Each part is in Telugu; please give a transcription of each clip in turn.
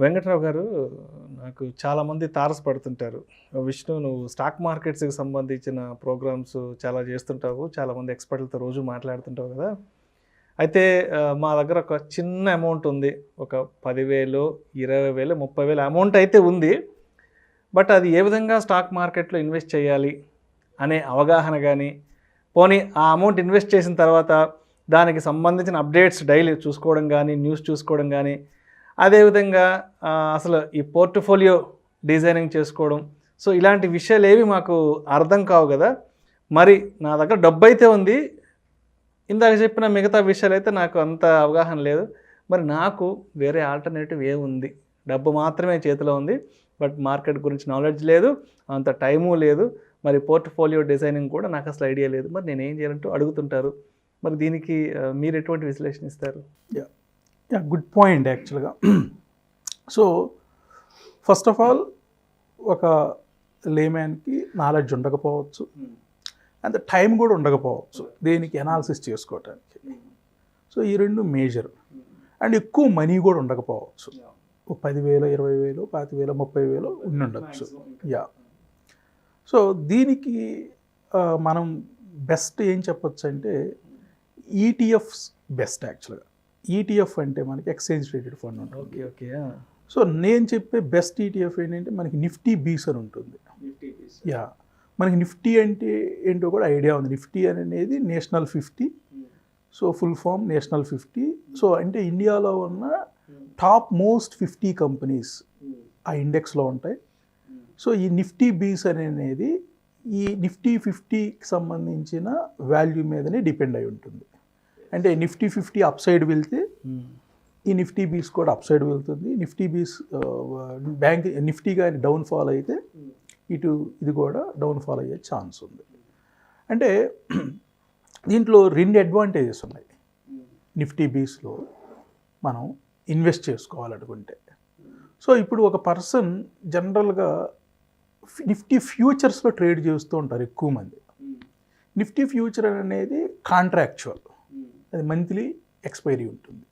వెంకట్రావు గారు, నాకు చాలామంది తారసపడుతుంటారు. విష్ణు, నువ్వు స్టాక్ మార్కెట్స్కి సంబంధించిన ప్రోగ్రామ్స్ చాలా చేస్తుంటావు, చాలామంది ఎక్స్పర్ట్లతో రోజు మాట్లాడుతుంటావు కదా. అయితే మా దగ్గర ఒక చిన్న అమౌంట్ ఉంది, ఒక 10,000, 20,000, 30,000 అమౌంట్ అయితే ఉంది. బట్ అది ఏ విధంగా స్టాక్ మార్కెట్లో ఇన్వెస్ట్ చేయాలి అనే అవగాహన కానీ, పోనీ ఆ అమౌంట్ ఇన్వెస్ట్ చేసిన తర్వాత దానికి సంబంధించిన అప్డేట్స్ డైలీ చూసుకోవడం కానీ, న్యూస్ చూసుకోవడం కానీ, అదేవిధంగా అసలు ఈ పోర్ట్ఫోలియో డిజైనింగ్ చేసుకోవడం, సో ఇలాంటి విషయాలు ఏవి మాకు అర్థం కావు కదా. మరి నా దగ్గర డబ్బు అయితే ఉంది, ఇందాక చెప్పిన మిగతా విషయాలు అయితే నాకు అంత అవగాహన లేదు. మరి నాకు వేరే ఆల్టర్నేటివ్ ఏముంది? డబ్బు మాత్రమే చేతిలో ఉంది, బట్ మార్కెట్ గురించి నాలెడ్జ్ లేదు, అంత టైము లేదు, మరి పోర్ట్ఫోలియో డిజైనింగ్ కూడా నాకు అసలు ఐడియా లేదు. మరి నేనేం చేయాలంటూ అడుగుతుంటారు. మరి దీనికి మీరు ఎటువంటి విశ్లేషణ ఇస్తారు? గుడ్ పాయింట్ యాక్చువల్గా. సో ఫస్ట్ ఆఫ్ ఆల్, ఒక లేమ్యాన్కి నాలెడ్జ్ ఉండకపోవచ్చు, అంత టైం కూడా ఉండకపోవచ్చు దేనికి అనాలిసిస్ చేసుకోవటానికి. సో ఈ రెండు మేజర్. అండ్ ఎక్కువ మనీ కూడా ఉండకపోవచ్చు, 10,000, 20,000, 25,000, 30,000 ఉండొచ్చు. సో దీనికి మనం బెస్ట్ ఏం చెప్పొచ్చు అంటే ఈటీఎఫ్స్ బెస్ట్ యాక్చువల్గా. ఈటీఎఫ్ అంటే మనకి ఎక్స్చేంజ్ ట్రేడెడ్ ఫండ్ ఉంటుంది. ఓకే. సో నేను చెప్పే బెస్ట్ ఈటీఎఫ్ ఏంటంటే మనకి నిఫ్టీ బీస్ అని ఉంటుంది. మనకి నిఫ్టీ అంటే ఏంటో కూడా ఐడియా ఉంది. నిఫ్టీ అనేది national 50. So full form national 50. So అంటే ఇండియాలో ఉన్న టాప్ మోస్ట్ 50 కంపెనీస్ ఆ ఇండెక్స్లో ఉంటాయి. సో ఈ నిఫ్టీ బీస్ అనేది ఈ నిఫ్టీ 50కి సంబంధించిన వాల్యూ మీదనే డిపెండ్ అయి ఉంటుంది. అంటే నిఫ్టీ 50 అప్ సైడ్ వెళ్తే ఈ నిఫ్టీ బీస్ కూడా అప్ సైడ్ వెళ్తుంది. నిఫ్టీ బీస్ బ్యాంక్ నిఫ్టీ కానీ డౌన్ ఫాల్ అయితే ఇటు ఇది కూడా డౌన్ ఫాల్ అయ్యే ఛాన్స్ ఉంది. అంటే దీంట్లో 2 అడ్వాంటేజెస్ ఉన్నాయి నిఫ్టీ బీస్లో మనం ఇన్వెస్ట్ చేసుకోవాలనుకుంటే. సో ఇప్పుడు ఒక పర్సన్ జనరల్గా నిఫ్టీ ఫ్యూచర్స్లో ట్రేడ్ చేస్తూ ఉంటారు ఎక్కువ మంది. నిఫ్టీ ఫ్యూచర్ అనేది కాంట్రాక్చువల్, అది మంత్లీ ఎక్స్పైరీ ఉంటుంది.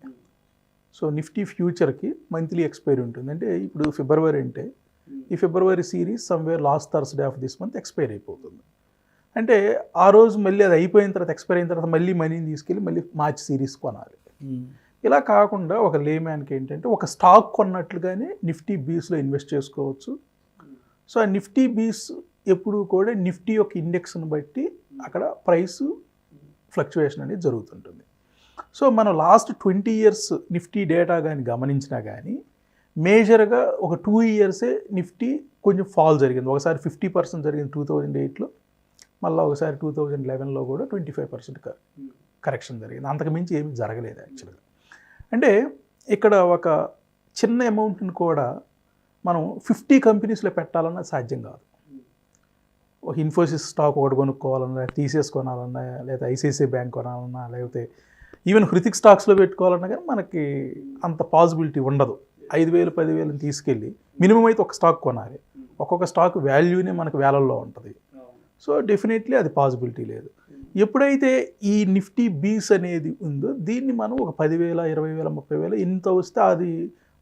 సో నిఫ్టీ ఫ్యూచర్కి మంత్లీ ఎక్స్పైరీ ఉంటుంది. అంటే ఇప్పుడు ఫిబ్రవరి అంటే ఈ February series somewhere last Thursday of this month expire అయిపోతుంది. అంటే ఆ రోజు మళ్ళీ అది అయిపోయిన తర్వాత, ఎక్స్పైర్ అయిన తర్వాత మళ్ళీ మనీని తీసుకెళ్ళి మళ్ళీ మార్చ్ సిరీస్ కొనాలి. ఇలా కాకుండా ఒక లేమ్యాన్కి ఏంటంటే ఒక స్టాక్ కొన్నట్లుగానే నిఫ్టీ బీస్లో ఇన్వెస్ట్ చేసుకోవచ్చు. సో ఆ నిఫ్టీ బీస్ ఎప్పుడు కూడా నిఫ్టీ యొక్క ఇండెక్స్ని బట్టి అక్కడ ప్రైస్ ఫ్లక్చువేషన్ అనేది జరుగుతుంటుంది. సో మనం లాస్ట్ 20 years నిఫ్టీ డేటా కానీ గమనించినా కానీ మేజర్గా ఒక 2 yearsే నిఫ్టీ కొంచెం ఫాల్ జరిగింది. ఒకసారి 50% జరిగింది 2008లో, మళ్ళీ ఒకసారి 2011లో కూడా 25% కరెక్షన్ జరిగింది. అంతకుమించి ఏమీ జరగలేదు యాక్చువల్గా. అంటే ఇక్కడ ఒక చిన్న అమౌంట్ని కూడా మనం 50 కంపెనీస్లో పెట్టాలన్నా సాధ్యం కాదు. ఒక ఇన్ఫోసిస్ స్టాక్ ఒకటి కొనుక్కోవాలన్నా, టీసీఎస్ కొనాలన్నా, లేదా ఐసిఐసిఐ బ్యాంక్ కొనాలన్నా, లేకపోతే ఈవెన్ హృతిక్ స్టాక్స్లో పెట్టుకోవాలన్నా కానీ మనకి అంత పాసిబిలిటీ ఉండదు. 5,000, 10,000 తీసుకెళ్ళి మినిమం అయితే ఒక స్టాక్ కొనాలి. ఒక్కొక్క స్టాక్ వాల్యూనే మనకు వేలల్లో ఉంటుంది. సో డెఫినెట్లీ అది పాసిబిలిటీ లేదు. ఎప్పుడైతే ఈ నిఫ్టీ బీస్ అనేది ఉందో దీన్ని మనం ఒక 10,000, 20,000, 30,000 ఇంత వస్తే అది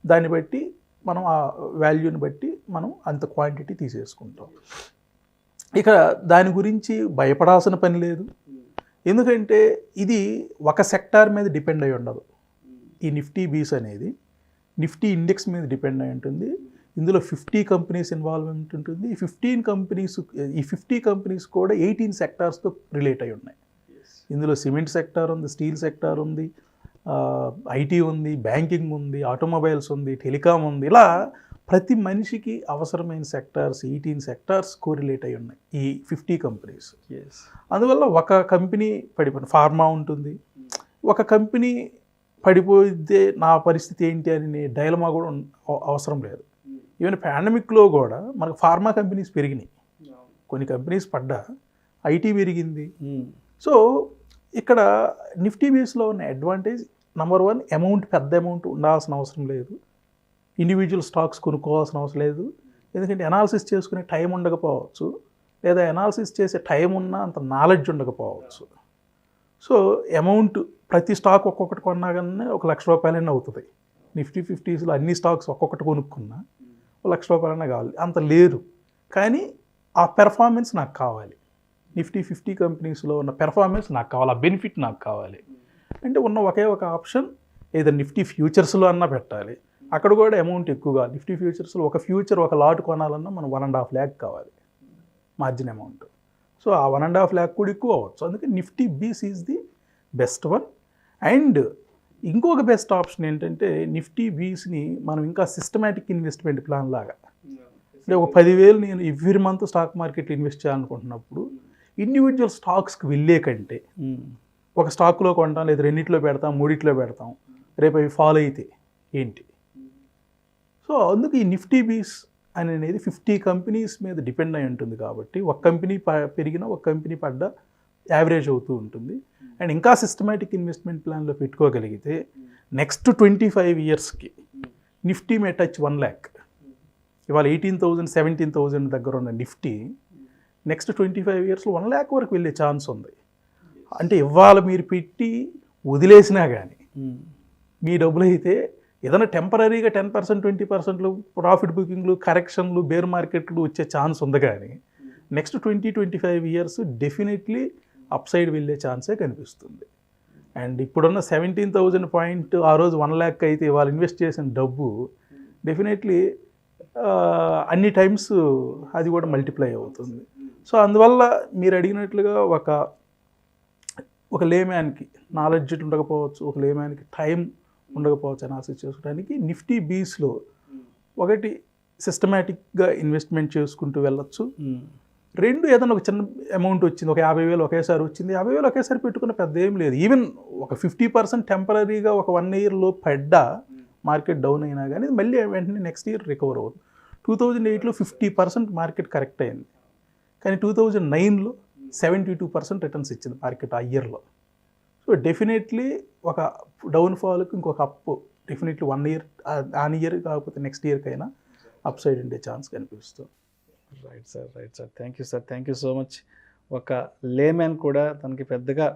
దాన్ని బట్టి మనం ఆ వాల్యూని బట్టి మనం అంత క్వాంటిటీ తీసేసుకుంటాం. ఇక దాని గురించి భయపడాల్సిన పని లేదు. ఎందుకంటే ఇది ఒక సెక్టార్ మీద డిపెండ్ అయి ఉండదు. ఈ నిఫ్టీ బీస్ అనేది నిఫ్టీ ఇండెక్స్ మీద డిపెండ్ అయి ఉంటుంది. ఇందులో 50 కంపెనీస్ ఇన్వాల్వ్మెంట్ ఉంటుంది. ఈ 50 కంపెనీస్ కూడా 18 సెక్టార్స్తో రిలేట్ అయి ఉన్నాయి. ఇందులో సిమెంట్ సెక్టార్ ఉంది, స్టీల్ సెక్టార్ ఉంది, ఐటీ ఉంది, బ్యాంకింగ్ ఉంది, ఆటోమొబైల్స్ ఉంది, టెలికాం ఉంది. ఇలా ప్రతి మనిషికి అవసరమైన సెక్టార్స్ 18 సెక్టార్స్ కోరిలేట్ అయి ఉన్నాయి ఈ 50 కంపెనీస్. అందువల్ల ఒక కంపెనీ పడిపోయిన ఫార్మా ఉంటుంది. ఒక కంపెనీ పడిపోతే నా పరిస్థితి ఏంటి అని డైలమా కూడా అవసరం లేదు. ఈవెన్ పాండమిక్లో కూడా మనకు ఫార్మా కంపెనీస్ పెరిగినాయి, కొన్ని కంపెనీస్ పడ్డా ఐటీ పెరిగింది. సో ఇక్కడ నిఫ్టీ బీస్లో ఉన్న అడ్వాంటేజ్ నెంబర్ 1, అమౌంట్ పెద్ద అమౌంట్ ఉండాల్సిన అవసరం లేదు. ఇండివిజువల్ స్టాక్స్ కొనుక్కోవాల్సిన అవసరం లేదు. ఎందుకంటే అనాలిసిస్ చేసుకునే టైం ఉండకపోవచ్చు, లేదా అనాలిసిస్ చేసే టైం ఉన్నా అంత నాలెడ్జ్ ఉండకపోవచ్చు. సో అమౌంట్ ప్రతి స్టాక్ ఒక్కొక్కటి కొన్నా కానీ 1,00,000 రూపాయలైనా అవుతుంది. నిఫ్టీ 50స్లో అన్ని స్టాక్స్ ఒక్కొక్కటి కొనుక్కున్నా ₹1,00,000 కావాలి, అంత లేరు. కానీ ఆ పెర్ఫార్మెన్స్ నాకు కావాలి, నిఫ్టీ 50 కంపెనీస్లో ఉన్న పెర్ఫార్మెన్స్ నాకు కావాలి, ఆ బెనిఫిట్ నాకు కావాలి అంటే ఉన్న ఒకే ఒక ఆప్షన్ ఏదో నిఫ్టీ ఫ్యూచర్స్లో అన్నా పెట్టాలి. అక్కడ కూడా అమౌంట్ ఎక్కువగా, నిఫ్టీ ఫ్యూచర్స్లో ఒక ఫ్యూచర్ ఒక లాట్ కొనాలన్నా మనం 1.5 lakh కావాలి మార్జిన్ అమౌంట్. సో ఆ 1.5 lakh కూడా ఎక్కువ అవ్వచ్చు. అందుకే నిఫ్టీ బీస్ is the best one. And ఇంకొక బెస్ట్ ఆప్షన్ ఏంటంటే నిఫ్టీ బీస్ని మనం ఇంకా సిస్టమేటిక్ ఇన్వెస్ట్మెంట్ ప్లాన్ లాగా, అంటే ఒక 10,000 నేను ఎవ్రీ మంత్ స్టాక్ మార్కెట్లో ఇన్వెస్ట్ చేయాలనుకుంటున్నప్పుడు ఇండివిజువల్ స్టాక్స్కి వెళ్ళే కంటే ఒక స్టాక్లో కొంటాం, లేదా రెండిట్లో పెడతాం, మూడిట్లో పెడతాం, రేపు అవి ఫాలో అయితే ఏంటి. సో అందుకు ఈ నిఫ్టీ బీస్ అనేది 50 కంపెనీస్ మీద డిపెండ్ అయి ఉంటుంది కాబట్టి ఒక కంపెనీ పెరిగినా ఒక కంపెనీ పడ్డా యావరేజ్ అవుతూ ఉంటుంది. అండ్ ఇంకా సిస్టమేటిక్ ఇన్వెస్ట్మెంట్ ప్లాన్లో పెట్టుకోగలిగితే నెక్స్ట్ 25 yearsకి నిఫ్టీ మే టచ్ 1 lakh. ఇవాళ 18,000 17,000 దగ్గర ఉన్న నిఫ్టీ నెక్స్ట్ 25 yearsలో 1 lakh వరకు వెళ్ళే ఛాన్స్ ఉంది. అంటే ఇవాళ మీరు పెట్టి వదిలేసినా కానీ మీ డబ్బులు అయితే ఏదైనా టెంపరీగా 10% 20% ప్రాఫిట్ బుకింగ్లు, కరెక్షన్లు, బేర్ మార్కెట్లు వచ్చే ఛాన్స్ ఉంది. కానీ next 20-25 years definitely up side వెళ్ళే ఛాన్సే కనిపిస్తుంది. అండ్ ఇప్పుడున్న 17,000 పాయింట్ ఆ రోజు 1 lakh అయితే వాళ్ళు ఇన్వెస్ట్ చేసిన డబ్బు డెఫినెట్లీ అన్ని టైమ్స్ అది కూడా మల్టిప్లై అవుతుంది. సో అందువల్ల మీరు అడిగినట్లుగా ఒక లేమ్యాన్కి నాలెడ్జ్ ఉండకపోవచ్చు, ఒక లేమ్యాన్కి టైం ఉండకపోవచ్చు అనాలిసిస్ చేసుకోవడానికి నిఫ్టీ బీస్లో ఒకటి సిస్టమేటిక్గా ఇన్వెస్ట్మెంట్ చేసుకుంటూ వెళ్ళొచ్చు. రెండు ఏదైనా ఒక చిన్న అమౌంట్ వచ్చింది, ఒక 50,000 ఒకేసారి వచ్చింది, 50,000 ఒకేసారి పెట్టుకున్న పెద్ద ఏం లేదు. ఈవెన్ ఒక 50% టెంపరీగా ఒక 1 yearలో పడ్డా మార్కెట్ డౌన్ అయినా కానీ మళ్ళీ వెంటనే నెక్స్ట్ ఇయర్ రికవర్ అవుతుంది. 2008లో 50% మార్కెట్ కరెక్ట్ అయింది, కానీ 2009లో 72% రిటర్న్స్ ఇచ్చింది మార్కెట్ ఆ ఇయర్లో. సో డెఫినెట్లీ ఒక డౌన్ఫాల్కి ఇంకొక అప్ డెఫినెట్లీ 1 year ఆ ఇయర్ కాకపోతే నెక్స్ట్ ఇయర్కైనా అప్ సైడ్ ఉండే ఛాన్స్ కనిపిస్తుంది. Right sir. Thank you so much. ఒక లేమ్యాన్ కూడా తనకి పెద్దగా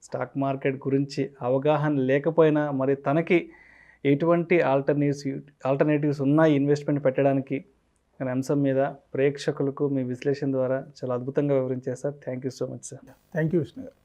స్టాక్ మార్కెట్ గురించి అవగాహన లేకపోయినా మరి తనకి ఎటువంటి ఆల్టర్నేటివ్స్ ఉన్నాయి ఇన్వెస్ట్మెంట్ పెట్టడానికి అనే అంశం మీద ప్రేక్షకులకు మీ విశ్లేషణ ద్వారా చాలా అద్భుతంగా వివరించారు sir. Thank you so much sir. Thank you Vishnu గారు.